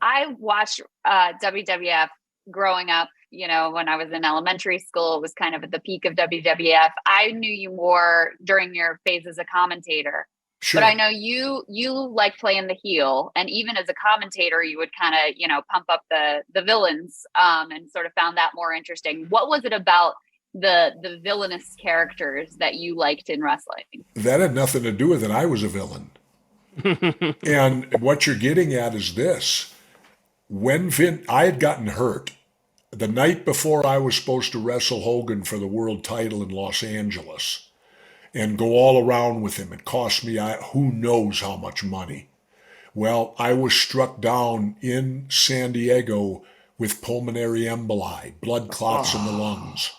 I watched WWF growing up, when I was in elementary school. It was kind of at the peak of WWF. I knew you more during your phase as a commentator. But I Sure. know you like playing the heel, and even as a commentator, you would kind of pump up the villains, and sort of found that more interesting. What was it about the villainous characters that you liked in wrestling? That had nothing to do with it. I was a villain. And what you're getting at is this. I had gotten hurt the night before I was supposed to wrestle Hogan for the world title in Los Angeles and go all around with him. It cost me who knows how much money. Well, I was struck down in San Diego with pulmonary emboli, blood clots in the lungs.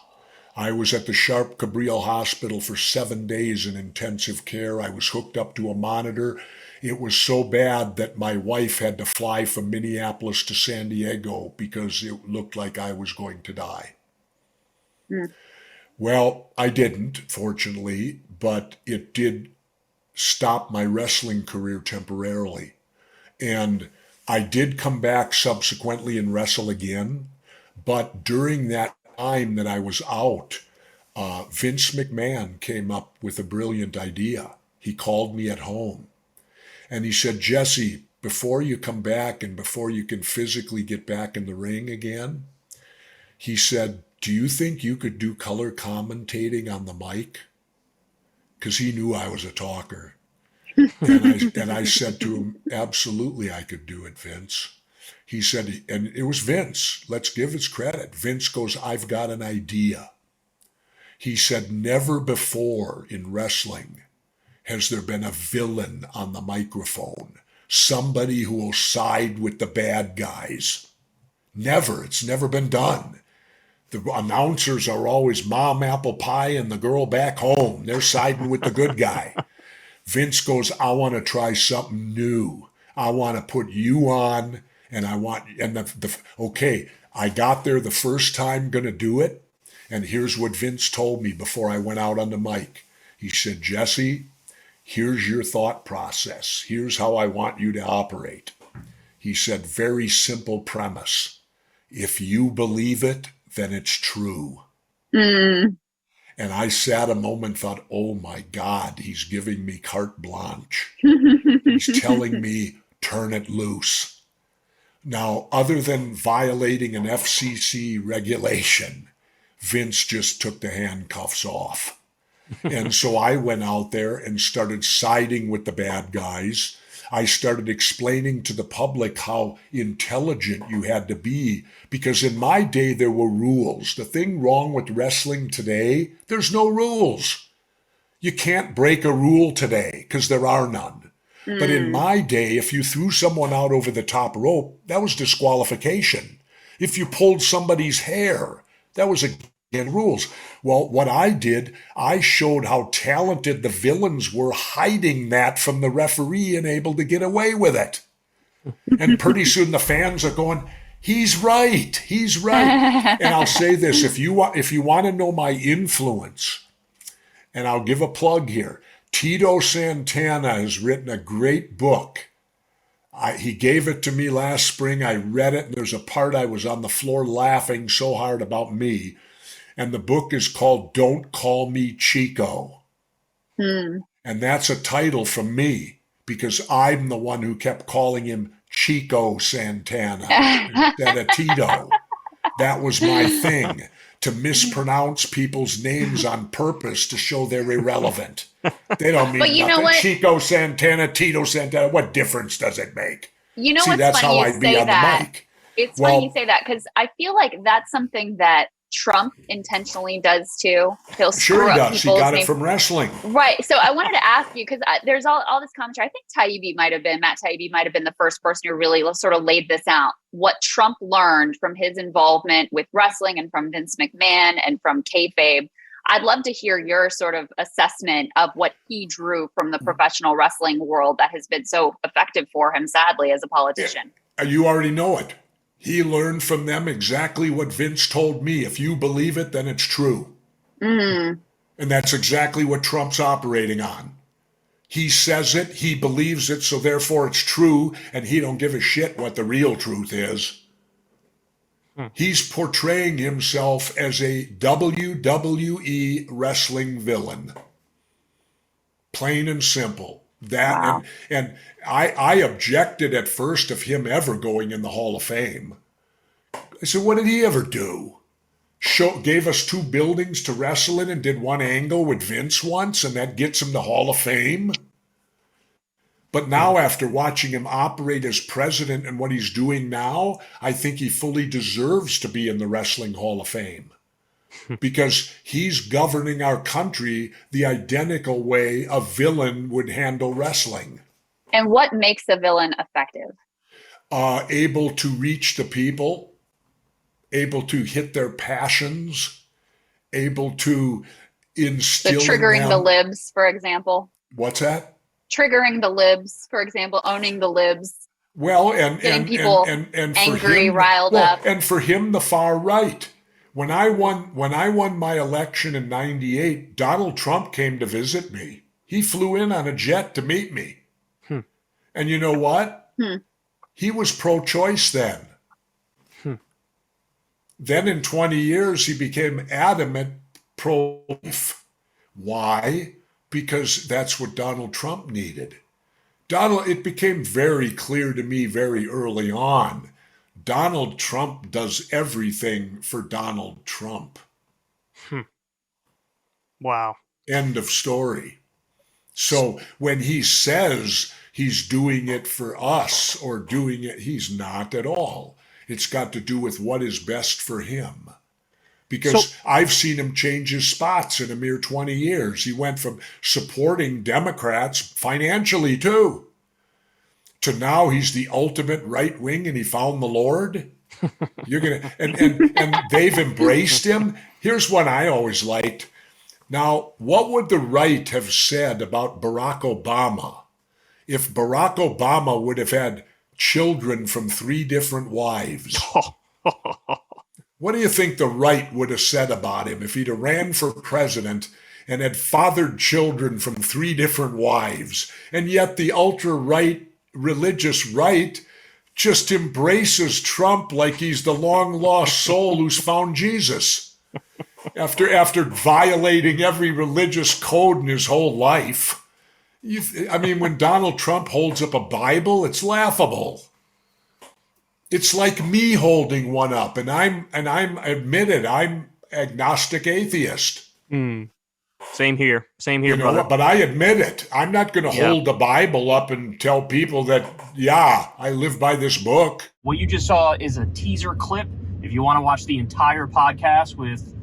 I was at the Sharp Cabrillo Hospital for 7 days in intensive care. I was hooked up to a monitor. It was so bad that my wife had to fly from Minneapolis to San Diego because it looked like I was going to die. Mm. Well, I didn't, fortunately, but it did stop my wrestling career temporarily. And I did come back subsequently and wrestle again. But during that time that I was out, Vince McMahon came up with a brilliant idea. He called me at home and he said, Jesse, before you come back and before you can physically get back in the ring again, he said, do you think you could do color commentating on the mic? Because he knew I was a talker. And I said to him, absolutely, I could do it, Vince. He said, and it was Vince. Let's give his credit. Vince goes, I've got an idea. He said, never before in wrestling has there been a villain on the microphone, somebody who will side with the bad guys. Never. It's never been done. The announcers are always mom apple pie and the girl back home. They're siding with the good guy. Vince goes, I want to try something new. I want to put you on, and okay, I got there the first time going to do it, and here's what Vince told me before I went out on the mic. He said, Jesse, here's your thought process. Here's how I want you to operate. He said, very simple premise. If you believe it, then it's true. Mm. And I sat a moment, thought, oh my God, he's giving me carte blanche. He's telling me, turn it loose. Now, other than violating an FCC regulation, Vince just took the handcuffs off. And so I went out there and started siding with the bad guys. I started explaining to the public how intelligent you had to be, because in my day there were rules. The thing wrong with wrestling today, there's no rules. You can't break a rule today because there are none. But in my day, if you threw someone out over the top rope, that was disqualification. If you pulled somebody's hair, that was against rules. Well, what I did, I showed how talented the villains were hiding that from the referee and able to get away with it. And pretty soon the fans are going, he's right, he's right. And I'll say this, if you want to know my influence, and I'll give a plug here, Tito Santana has written a great book. He gave it to me last spring. I read it, and there's a part I was on the floor laughing so hard about me. And the book is called Don't Call Me Chico. And that's a title from me because I'm the one who kept calling him Chico Santana instead of Tito. That was my thing, to mispronounce people's names on purpose to show they're irrelevant. They don't mean But you know nothing. what? Chico Santana, Tito Santana, what difference does it make? You know See, what's that's funny how you I'd be say on that. the mic. It's Well, funny you say that because I feel like that's something that Trump intentionally does too. He'll screw sure he up does. He people's got it names. from wrestling. Right. So I wanted to ask you, because there's all this commentary. I think Matt Taibbi might have been the first person who really sort of laid this out. What Trump learned from his involvement with wrestling and from Vince McMahon and from kayfabe. I'd love to hear your sort of assessment of what he drew from the professional wrestling world that has been so effective for him, sadly, as a politician. You already know it. He learned from them exactly what Vince told me. If you believe it, then it's true. And that's exactly what Trump's operating on. He says it, he believes it, so therefore it's true, and he don't give a shit what the real truth is. He's portraying himself as a WWE wrestling villain. Plain and simple. That Wow. and I objected at first of him ever going in the Hall of Fame. I said, what did he ever do? Gave us 2 buildings to wrestle in and did one angle with Vince once, and that gets him to Hall of Fame? But now, after watching him operate as president and what he's doing now, I think he fully deserves to be in the Wrestling Hall of Fame. Because he's governing our country the identical way a villain would handle wrestling. And what makes a villain effective? Able to reach the people, able to hit their passions, able to instill So triggering in them. the libs, for example. What's that? Triggering the libs, for example, owning the libs. Well, and getting people and angry, for him, riled up. And for him, the far right. When I won my election in '98, Donald Trump came to visit me. He flew in on a jet to meet me. And you know what? He was pro-choice then. Then in 20 years, he became adamant pro-life. Why? Because that's what Donald Trump needed. It became very clear to me very early on, Donald Trump does everything for Donald Trump. Wow. End of story. So when he says he's doing it for us or doing it, he's not at all. It's got to do with what is best for him. Because I've seen him change his spots in a mere 20 years. He went from supporting Democrats financially too, to now he's the ultimate right wing and he found the Lord. You're gonna and they've embraced him. Here's what I always liked. Now, what would the right have said about Barack Obama if Barack Obama would have had children from 3 different wives? What do you think the right would have said about him if he'd have ran for president and had fathered children from 3 different wives? And yet the ultra-right, religious right, just embraces Trump like he's the long-lost soul who's found Jesus. After violating every religious code in his whole life. When Donald Trump holds up a Bible, it's laughable. It's like me holding one up, and I'm admitted I'm agnostic atheist. Same here, brother. But I admit it. I'm not going to hold the Bible up and tell people that, I live by this book. What you just saw is a teaser clip. If you want to watch the entire podcast with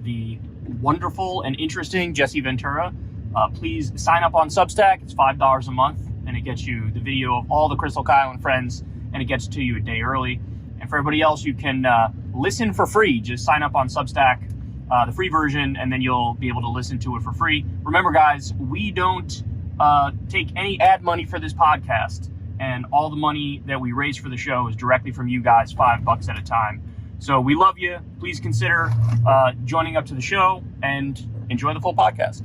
the wonderful and interesting Jesse Ventura, please sign up on Substack. It's $5 a month, and it gets you the video of all the Krystal, Kyle, and friends, and it gets to you a day early. And for everybody else, you can listen for free. Just sign up on Substack, the free version, and then you'll be able to listen to it for free. Remember, guys, we don't take any ad money for this podcast, and all the money that we raise for the show is directly from you guys, $5 at a time. So we love you. Please consider joining up to the show and enjoy the full podcast.